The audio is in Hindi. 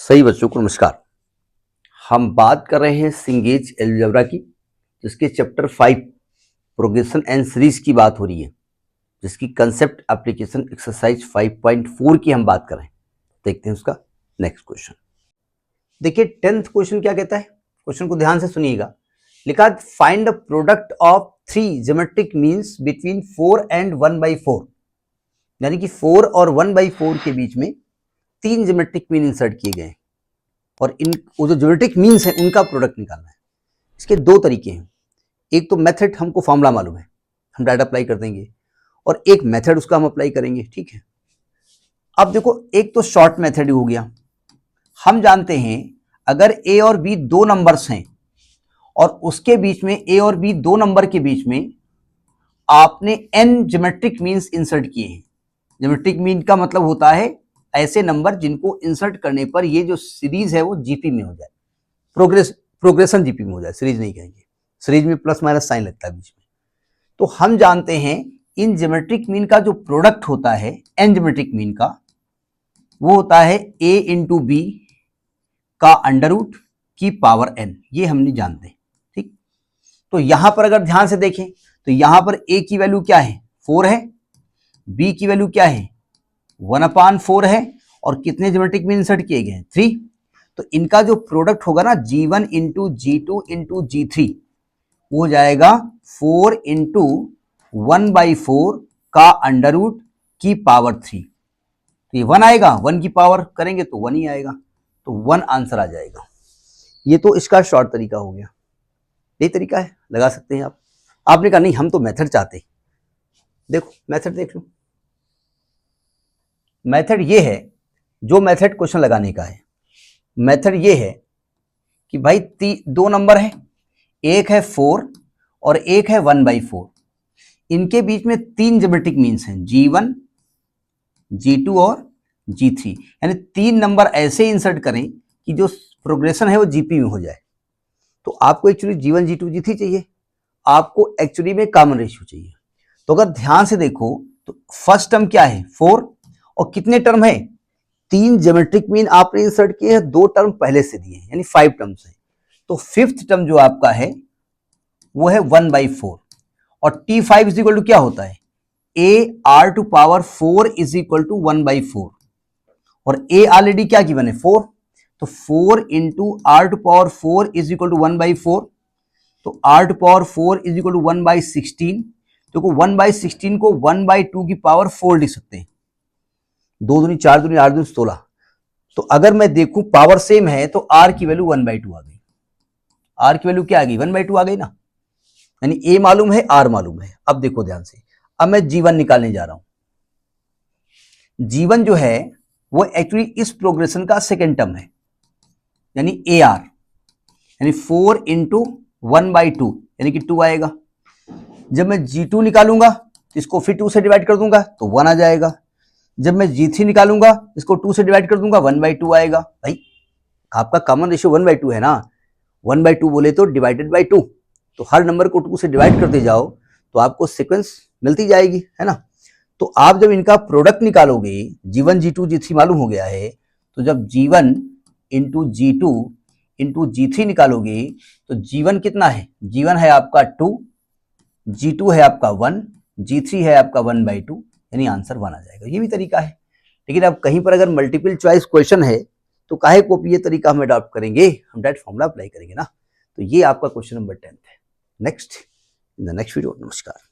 सही बच्चों को नमस्कार। हम बात कर रहे हैं सिंगेज अलजेब्रा की, जिसके चैप्टर 5 प्रोग्रेशन एंड सीरीज की बात हो रही है, जिसकी कंसेप्ट एप्लीकेशन एक्सरसाइज 5.4 की हम बात कर रहे हैं। देखते हैं उसका नेक्स्ट क्वेश्चन। देखिए 10th क्वेश्चन क्या कहता है, क्वेश्चन को ध्यान से सुनिएगा। लिखा find the product of 3 geometric means between 4 and 1/4, यानी कि 4 और 1/4 के बीच में 3 ज्योमेट्रिक मीन इंसर्ट किए गए हैं और इन वो जो ज्योमेट्रिक मीन्स हैं उनका प्रोडक्ट निकालना है। इसके दो तरीके हैं, एक तो मेथड हमको फॉर्मूला मालूम है, हम डाटा अप्लाई कर देंगे, और एक मेथड उसका हम अप्लाई करेंगे। ठीक है, अब देखो एक तो शॉर्ट मेथड हो गया। हम जानते हैं अगर ए और बी दो नंबर्स हैं और उसके बीच में ए और बी दो नंबर के बीच में आपने एन ज्योमेट्रिक मीन्स इंसर्ट किए हैं। ज्योमेट्रिक मीन का मतलब होता है ऐसे नंबर जिनको इंसर्ट करने पर ये जो सीरीज है वो जीपी में हो जाए, प्रोग्रेशन जीपी में हो जाए, सीरीज नहीं कहेंगे, सीरीज में प्लस माइनस साइन लगता है बीच में। तो हम जानते हैं इन ज्योमेट्रिक मीन का जो प्रोडक्ट होता है एन ज्योमेट्रिक मीन का, वो होता है ए इंटू बी का अंडर रूट की पावर एन, ये हम नहीं जानते। ठीक, तो यहां पर अगर ध्यान से देखें तो यहां पर ए की वैल्यू क्या है, 4 है, बी की वैल्यू क्या है, 1/4 है, और कितने ज्योमेट्रिक मीन इंसर्ट किए गए हैं, 3। तो इनका जो प्रोडक्ट होगा ना G1 into G2 into G3, वो हो जाएगा 4 इंटू 1/4 का अंडर रूट की पावर 3। तो ये 1 आएगा, 1 की पावर करेंगे तो 1 ही आएगा, तो 1 आंसर आ जाएगा। ये तो इसका शॉर्ट तरीका हो गया, यही तरीका है, लगा सकते हैं आप। आपने कहा नहीं हम तो मेथड चाहते हैं, देखो मेथड देख लो। मेथड ये है, जो मेथड क्वेश्चन लगाने का है, मेथड ये है कि भाई दो नंबर है, एक है 4 और एक है 1/4। इनके बीच में 3 ज्योमेट्रिक मीन्स हैं, G1, G2 और G3, यानी 3 नंबर ऐसे इंसर्ट करें कि जो प्रोग्रेशन है वो जीपी में हो जाए। तो आपको एक्चुअली G1, G2, G3 चाहिए, आपको एक्चुअली में कॉमन रेशियो चाहिए। तो अगर ध्यान से देखो तो फर्स्ट टर्म क्या है, 4, और कितने टर्म है, 3 ज्योमेट्रिक मीन आपने इंसर्ट किए हैं, 2 टर्म पहले से दिए हैं, यानी 5 टर्म्स है। तो 5th टर्म जो आपका है वो है 1/4, और T5 इज इक्वल टू क्या होता है, AR⁴ इज इक्वल टू 1/4, और A ऑलरेडी क्या गिवन है, 4। तो 4 into R⁴ is equal to 1/4, तो R⁴ इज इक्वल टू 1/16। देखो 1/16 को 1/2 की पावर 4 लिख सकते हैं, 2 दूनी 4 दूनी 8 दूनी 16। तो अगर मैं देखूं पावर सेम है तो R की वैल्यू 1/2 आ गई, R की वैल्यू क्या आ गई, 1/2 आ गई ना, यानी A मालूम है, R मालूम है। अब देखो ध्यान से, अब मैं G1 निकालने जा रहा हूं। G1 जो है वो एक्चुअली इस प्रोग्रेशन का सेकेंड टर्म है, यानी AR, यानी 4 इंटू 1/2 यानी कि 2 आएगा। जब मैं G2 निकालूंगा तो इसको फिर 2 से डिवाइड कर दूंगा तो 1 आ जाएगा। जब मैं G3 निकालूंगा इसको 2 से डिवाइड कर दूंगा, 1/2 आएगा। भाई आपका कॉमन रेशियो 1/2 है ना, 1/2 बोले तो डिवाइडेड बाई 2, तो हर नंबर को 2 से डिवाइड करते जाओ तो आपको सीक्वेंस मिलती जाएगी, है ना। तो आप जब इनका प्रोडक्ट निकालोगे, G1, G2, G3 मालूम हो गया है, तो जब G1 into G2 into G3 निकालोगे तो G1 कितना है, G1 है आपका 2, G2 है आपका 1, G3 है आपका 1/2, यानी आंसर 1 आ जाएगा। ये भी तरीका है, लेकिन अब कहीं पर अगर मल्टीपल चॉइस क्वेश्चन है तो काहे को ये तरीका हम अडॉप्ट करेंगे, हम डायरेक्ट फॉर्मूला अप्लाई करेंगे ना। तो ये आपका क्वेश्चन नंबर 10 है। Next in the next video, नमस्कार।